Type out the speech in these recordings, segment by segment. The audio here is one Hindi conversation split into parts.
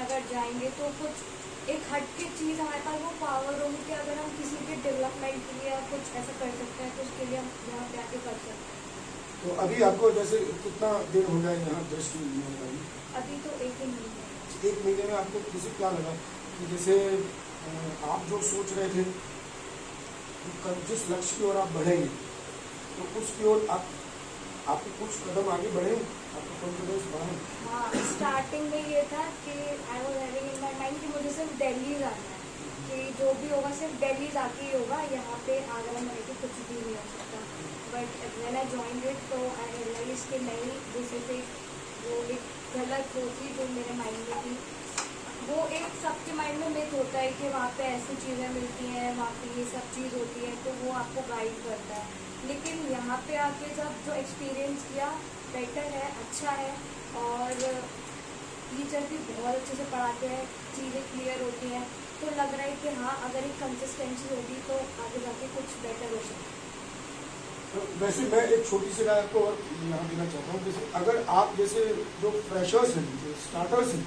अगर जाएंगे तो कुछ एक हटके चीज़ हमारे पास वो पावर होगी कि अगर हम किसी के डेवलपमेंट के लिए कुछ ऐसा कर सकते हैं तो उसके लिए हम यहाँ पे आके कर सकते हैं। तो अभी आपको जैसे कितना देर हो गया यहाँ दृष्टि में का? अभी तो 1 ही महीने। 1 महीने में आपको किसी क्या लगा कि जैसे आप जो सोच रहे थे जिस लक्ष्य की ओर आप बढ़ेंगे तो उसकी ओर आपके कुछ कदम आगे बढ़े, आपका कॉन्फिडेंस बढ़ा? हाँ, स्टार्टिंग में ये था कि I was having in my mind कि मुझे सिर्फ दिल्ली जाना है, कि जो भी होगा सिर्फ दिल्ली जाके ही होगा, यहाँ पे आगरा में रह के कुछ भी नहीं हो सकता। But when I joined it तो आई रियलाइज कि नहीं, दिस इज वो एक गलत वो थी जो मेरे माइंड में थी। वो एक सबके माइंड में मिथ होता है कि वहाँ पे ऐसी चीज़ें मिलती हैं, वहाँ पे ये सब चीज़ होती है, तो वो आपको गाइड करता है। लेकिन यहाँ पे आके जब जो एक्सपीरियंस किया, बेटर है, अच्छा है, और टीचर भी बहुत अच्छे से पढ़ाते हैं, चीज़ें क्लियर होती हैं, तो लग रहा है कि हाँ, अगर एक कंसिस्टेंसी होगी तो आगे जाके कुछ बेटर हो सकता है। तो वैसे मैं एक छोटी सी राय आपको और यहाँ देना चाहता हूँ, जैसे अगर आप जैसे जो फ्रेशर्स हैं, जो स्टार्टर्स हैं,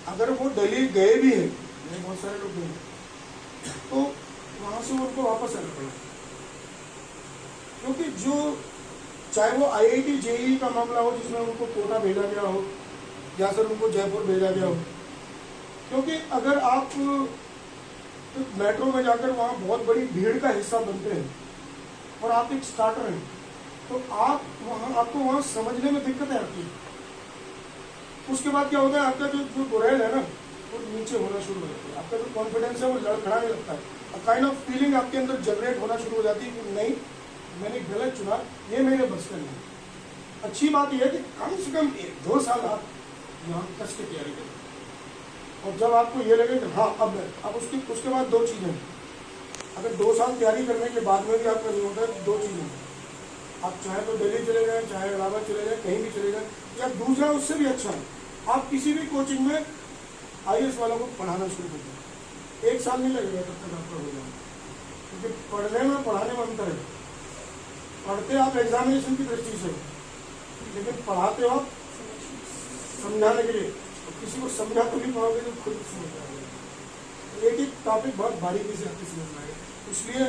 अगर वो दिल्ली गए भी हैं, बहुत सारे लोग गए, तो वहाँ से उनको वापस आना पड़ेगा, क्योंकि जो चाहे वो IIT JEE का मामला हो जिसमें उनको कोटा भेजा गया हो या फिर उनको जयपुर भेजा गया हो, क्योंकि अगर आप मेट्रो में जाकर वहाँ बहुत बड़ी भीड़ का हिस्सा बनते हैं और आप एक स्टार्टर हैं, तो आपको वहाँ समझने में दिक्कतें आती हैं। उसके बाद क्या होता है, आपका जो बुराइल है ना वो नीचे होना शुरू हो जाता है, आपका जो कॉन्फिडेंस है वो लड़खड़ाने लगता है, काइंड ऑफ फीलिंग आपके अंदर जनरेट होना शुरू हो जाती है कि नहीं, मैंने गलत चुना, ये मेरे बस का नहीं। अच्छी बात यह है कि कम से कम 1-2 साल आप यहाँ कस की तैयारी करें, और जब आपको ये लगे कि हाँ अब उसके बाद 2 चीज़ें, अगर 2 साल तैयारी करने के बाद में भी आपका नहीं होता है, 2 चीज़ें, आप चाहे तो दिल्ली चले जाएँ, चाहे इलाहाबाद चले जाएँ, कहीं भी चले जाएँ, या दूसरा उससे भी अच्छा है, आप किसी भी कोचिंग में IAS वालों को पढ़ाना शुरू कर दें। 1 साल नहीं लगेगा तब तक आपका हो जाएगा, क्योंकि पढ़ने में पढ़ाने में अंतर है। पढ़ते आप एग्जामिनेशन की दृष्टि से, लेकिन पढ़ाते हो आप समझाने के लिए, तो किसी को समझा तो नहीं पाओगे तो खुद समझ आएगा। एक टॉपिक बहुत बारीकी से आपको समझ में आएगा, इसलिए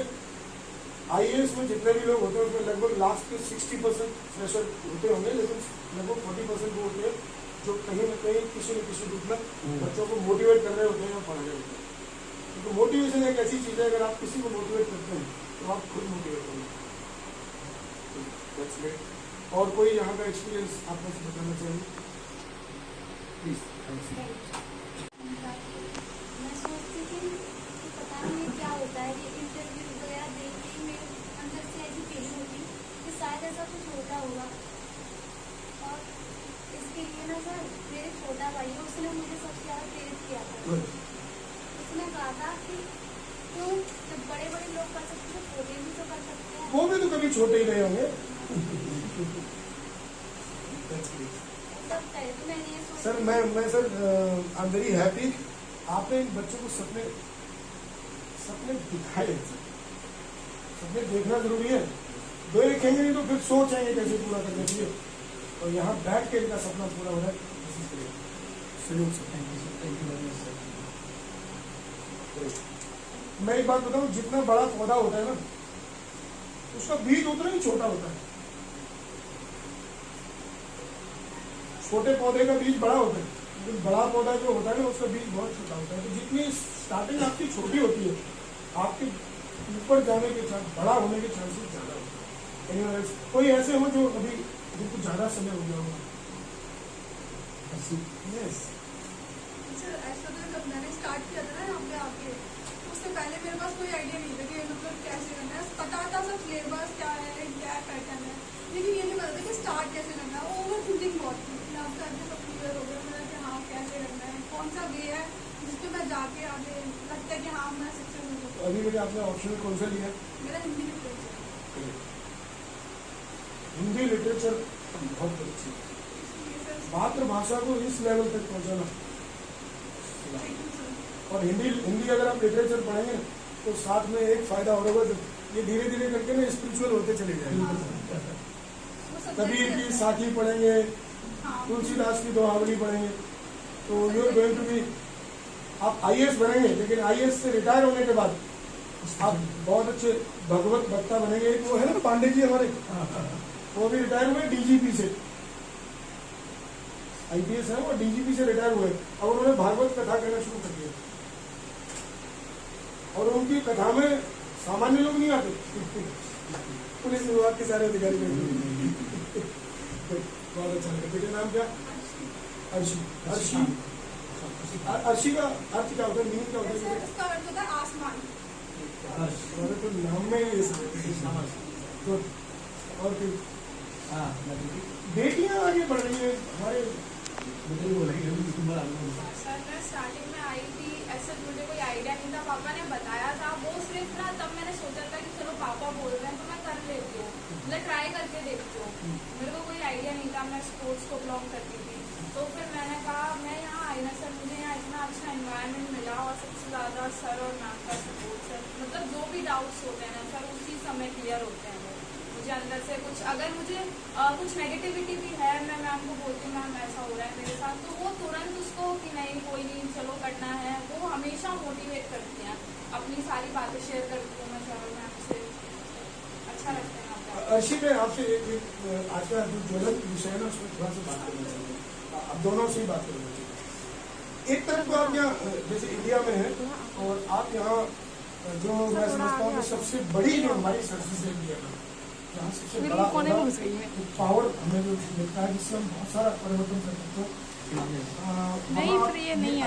IAS में जितने भी लोग होते हैं उसमें लगभग लास्ट के 60% फ्रेशर होते होंगे, लेकिन लगभग 40% वो होते हैं जो कहीं न कहीं किसी न किसी रूप में बच्चों को मोटिवेट कर रहे होते हैं या पढ़ रहे होते हैं। क्योंकि मोटिवेशन एक ऐसी चीज़ है, अगर आप किसी को मोटिवेट करते हैं तो आप खुद मोटिवेट होंगे। और कोई यहाँ का एक्सपीरियंस आप मुझे बताना चाहिए प्लीज? मैं सोचती थी कि पता नहीं क्या होता है, ये इंटरव्यू वगैरह देख के मेरे अंदर से ऐसी फीलिंग होती कि शायद ऐसा कुछ होता होगा। और इसके लिए ना सर, मेरे छोटा भाई है, उसने मुझे सबसे ज़्यादा प्रेरित किया था। उसने कहा था कि क्यों जब बड़े बड़े लोग कर सकते हैं, छोटे भी तो कर सकते हैं। वो भी तो कभी छोटे ही रहे होंगे। सर मैं sir I am very happy आपने इन बच्चों को सपने दिखाए। सपने देखना जरूरी है, दो देखेंगे नहीं तो फिर सोच आएंगे कैसे पूरा करने के लिए, और यहाँ बैठ के इनका सपना पूरा हो रहा है। मैं एक बात बताऊं, जितना बड़ा पौधा होता है ना उसका बीज उतना ही छोटा होता है। छोटे पौधे का बीज बड़ा होता है, लेकिन बड़ा पौधा जो होता है ना उसका बीज बहुत छोटा होता है। तो जितनी स्टार्टिंग आपकी छोटी होती है, आपके ऊपर जाने के चांस, बड़ा होने के चांसेस ज्यादा होते हैं। कोई ऐसे हो जो अभी कुछ ज्यादा समय हो गया होगा? सर ऐसा तो जब मैंने स्टार्ट किया था ना यहाँ पे आके, उससे पहले मेरे पास कोई आइडिया नहीं था कि मतलब कैसे करना है। पता था सब सिलेबस क्या है, क्या पैटर्न है, लेकिन ये नहीं पता था कि स्टार्ट कैसे करना है। ओवर थिंकिंग बहुत थी। अब करके सब क्लियर हो गया मेरा कि हाँ कैसे करना है, कौन सा वे है जिसपे मैं जाके आगे लगता है कि हाँ मैं सक्सेस हो सकता हूँ। अभी मेरे आपने ऑप्शन कौन सा लिया? मेरा हिंदी लिटरेचर। हिंदी लिटरेचर बहुत अच्छी मातृभाषा को इस लेवल तक पहुंचाना, और हिंदी अगर आप लिटरेचर पढ़ेंगे तो साथ में एक फायदा और होगा, ये धीरे धीरे करके ना स्पिरिचुअल होते चले जाएंगे। कबीर की साखी पढ़ेंगे, तुलसीदास की दोहावली पढ़ेंगे, तो you are going to be, आप IAS बनेंगे, लेकिन IAS से रिटायर होने के बाद आप बहुत अच्छे भगवत भक्ता बनेंगे। एक वो है ना पांडे जी हमारे, वो भी रिटायर हुए DGP से, IPS है वो, DGP से रिटायर हुए। अब उन्होंने भागवत कथा कहना शुरू कर दिया, और उनकी कथा में सामान्य लोग नहीं आते, पुलिस विभाग के सारे अधिकारी बैठे। बहुत अच्छा लगा। बेटे नाम क्या? अर्शी। अर्शी, अर्शी का अर्थ क्या होता है, मीनिंग क्या होता है? इसका अर्थ होता है आसमान। हमारे तो नाम में ही तो, और फिर बेटियां आगे बढ़ रही है हमारे। सर मैं स्टार्टिंग में आई थी, ऐसे मुझे कोई आइडिया नहीं था, पापा ने बताया था वो सिर्फ ना, तब मैंने सोचा था कि चलो पापा बोल रहे हैं तो मैं कर लेती हूँ, मतलब ट्राई करके देखती हूँ। मेरे को कोई आइडिया नहीं था, मैं स्पोर्ट्स को बिलोंग करती थी। तो फिर मैंने कहा मैं यहाँ आई ना सर, मुझे यहाँ इतना अच्छा एनवायरनमेंट मिला, और सबसे ज़्यादा सर और मैम का सपोर्ट। सर मतलब जो भी डाउट्स होते हैं ना सर, उसी समय क्लियर होते हैं वो। मुझे अंदर से कुछ, अगर मुझे कुछ नेगेटिविटी भी है, मैं मैम को बोलती हूँ मैम ऐसा हो रहा है मेरे साथ, तो वो तुरंत उसको कि नहीं कोई नहीं चलो करना है, वो हमेशा मोटिवेट करती हैं, अपनी सारी बातें शेयर करती हूँ मैं सर और मैम से। अच्छा लगता है आपका। अर्शी में आपसे एक आज का जो ज्वलंत विषय है ना, उसमें थोड़ा सा बात करना चाहिए। आप दोनों से ही बात करना चाहिए। एक तरफ तो आप यहाँ जैसे इंडिया में है, और आप यहाँ जो मैं समझता हूँ कि सबसे बड़ी जो हमारी सक्सेस है इंडिया में, जहाँ सबसे बड़ा पावर हमें जो मिलता है, जिससे हम बहुत सारा परिवर्तन कर सकते हैं,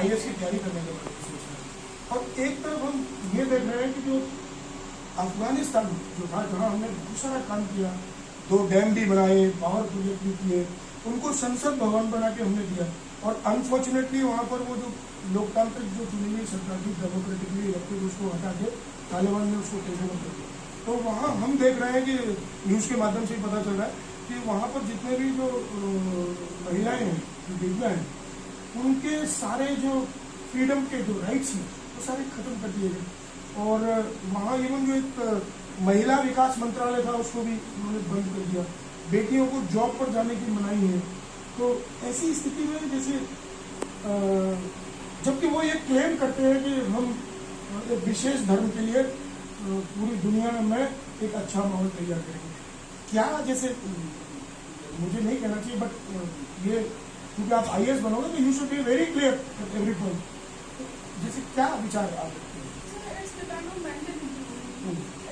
IAS की तैयारी करने के बाद। और एक तरफ हम ये देख रहे हैं कि जो अफगानिस्तान जो था, जहाँ हमने बहुत सारा काम किया, 2 डैम भी बनाए, पावर प्रोजेक्ट भी किए, उनको संसद भवन बना के हमने दिया, और अनफॉर्चुनेटली वहाँ पर वो जो लोकतांत्रिक जो चुनी हुई सरकार थी, डेमोक्रेटिकली इलेक्टेड, उसको हटा के तालिबान ने उसको टेक ओवर कर दिया। तो वहाँ हम देख रहे हैं कि न्यूज़ के माध्यम से ही पता चल रहा है कि वहाँ पर जितने भी जो महिलाएं हैं, जो बेटियाँ हैं, उनके सारे जो फ्रीडम के जो राइट्स हैं वो सारे खत्म कर दिए गए। और वहाँ इवन जो एक महिला विकास मंत्रालय था, उसको भी उन्होंने बंद कर दिया। बेटियों को जॉब पर जाने की मनाही है। तो ऐसी स्थिति में जैसे जबकि वो ये क्लेम करते हैं कि हम एक विशेष धर्म के लिए पूरी दुनिया में एक अच्छा माहौल तैयार करेंगे। क्या जैसे मुझे नहीं कहना चाहिए, बट ये क्योंकि आप IAS बनोगे तो you should be very clear at every point. जैसे क्या विचार आप रखते हैं?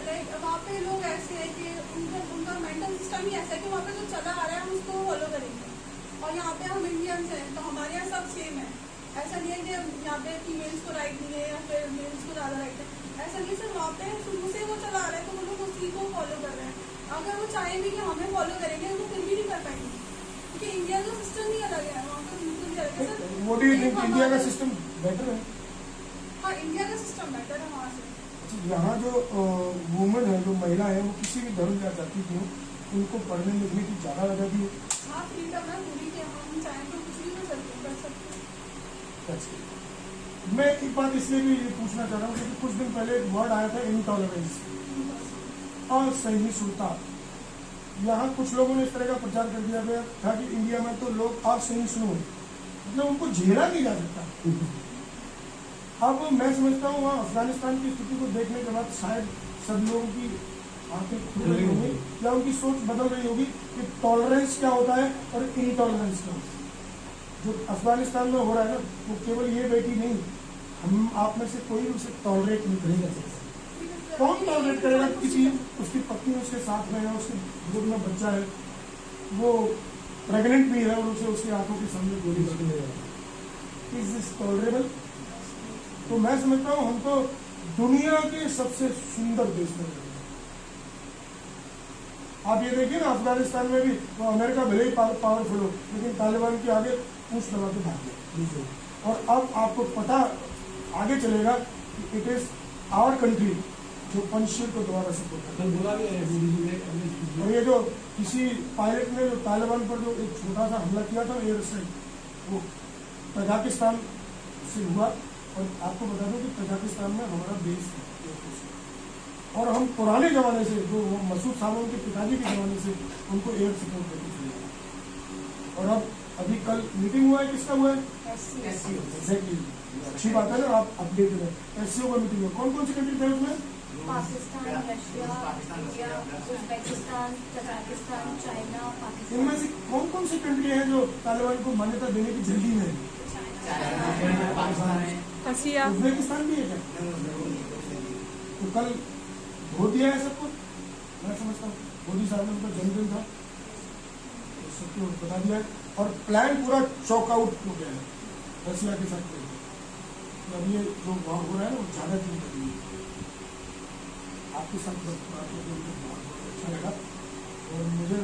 लाइक वहाँ पे लोग ऐसे हैं कि उनका मेंटल सिस्टम ही ऐसा है कि वहाँ पे जो चला आ रहा है हम उसको फॉलो करेंगे। और यहाँ पे हम इंडियंस हैं तो हमारे यहाँ सब सेम है। ऐसा नहीं है कि यहाँ पे फीमेल्स को राइट नहीं है या फिर मेल्स को ज़्यादा राइट है, ऐसा नहीं। सर वहाँ पे शुरू से वो चला आ रहा है तो वो लोग उसी को फॉलो कर रहे हैं। अगर वो चाहे भी कि हमें फॉलो करेंगे तो फिर भी नहीं कर पाएंगे, क्योंकि इंडिया का सिस्टम ही अलग है, वहाँ पे बिल्कुल भी अलग है। सर वो भी इंडिया का सिस्टम बेटर है। हाँ, इंडिया का सिस्टम बेटर है वहाँ से। यहाँ जो वुमेन है, जो महिला है, वो किसी भी धर्म या जाति की हो, उनको पढ़ने लिखने की ज़्यादा आज़ादी है। हाँ, फ्रीडम है पूरी के हम चाहें तो कुछ भी कर सकते हैं। मैं एक बात इसलिए भी पूछना चाह रहा हूँ क्योंकि कुछ दिन पहले एक वर्ड आया था इंटॉलरेंस, असहिष्णुता। यहाँ कुछ लोगों ने इस तरह का प्रचार कर दिया गया था कि इंडिया में तो लोग असहिष्णु हैं, मतलब उनको झेला नहीं जा सकता। अब मैं समझता हूँ वहाँ अफगानिस्तान की स्थिति को देखने के बाद शायद सब लोगों की आंखें खुल रही होंगी या उनकी सोच बदल रही होगी कि टॉलरेंस क्या होता है और इनटॉलरेंस क्या होता है। जो अफगानिस्तान में हो रहा है ना, वो केवल ये बेटी नहीं, हम आप में से कोई उसे टॉलरेट नहीं करेगा। कौन टॉलरेट करेगा? किसी उसकी पत्नी उसके साथ में है, उसके गोद में बच्चा है, वो प्रेग्नेंट भी है और उसे उसकी आंखों के सामने गोली कर दी जाएगी। Is this tolerable? तो मैं समझता हूँ हम तो दुनिया के सबसे सुंदर देश में रहते हैं। आप ये देखिए ना, अफगानिस्तान में भी वो अमेरिका भले ही पावरफुल हो, लेकिन तालिबान के आगे पूछ लगा के भाग गए। और अब आपको पता आगे चलेगा कि इट इज आवर कंट्री जो पंचशील को दोबारा सपोर्ट कर। और ये जो किसी पायलट ने जो तालिबान पर जो एक छोटा सा हमला किया था एयर स्ट्राइक, वो तजाकिस्तान से हुआ। और आपको बता दूं कि तजाकिस्तान में हमारा बेस है, और हम पुराने ज़माने से जो मसूद साहब के पिताजी के ज़माने से उनको एयर सपोर्ट देते चले। और अब अभी कल मीटिंग हुआ है, किसका हुआ है? SC एग्जैक्टली, अच्छी बात है ना, आप अपडेट रहे। SCO का मीटिंग हुआ, कौन कौन सी कंट्री थे उसमें? Pakistan, Russia, India, Uzbekistan, Kazakhstan, China, इनमें पाकिस्तान। से कौन कौन सी कंट्री है जो तालिबान को मान्यता देने की जल्दी में है? रसिया उज्बेकिस्तान भी है क्या? तो कल हो दिया है सबको, मैं समझता हूँ मोदी साहब ने उनका जन्मदिन था, तो सबको बता दिया है और प्लान पूरा चौक आउट हो गया है रसिया के साथ। तो अब ये जो वहाँ हो रहा है ना वो ज़्यादा दिन तक नहीं है। आपके साथ बात करके मुझे बहुत अच्छा लगा और मुझे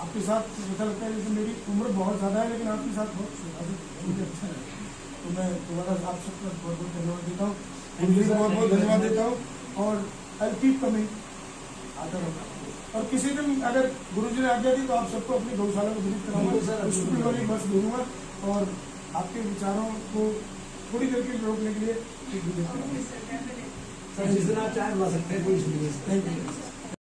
आपके साथ ऐसा लगता है जैसे मेरी उम्र बहुत ज़्यादा है लेकिन आपके साथ बहुत मुझे अच्छा लगा। तो मैं दोबारा आप सबका बहुत बहुत धन्यवाद देता हूँ, मुझे बहुत बहुत धन्यवाद देता हूँ और आई कीप कमिंग, आता रहूँगा। और किसी दिन अगर गुरुजी ने आज्ञा दी तो आप सबको अपनी गौशाला में विजिट कराऊंगा, स्कूल वाली बस भेजूंगा और आपके विचारों को थोड़ी देर के लिए रोकने के लिए एक विजिट करूँगा। सर जिस दिन आप चाहे बुला सकते हैं, कोई इशू नहीं है। Thank you.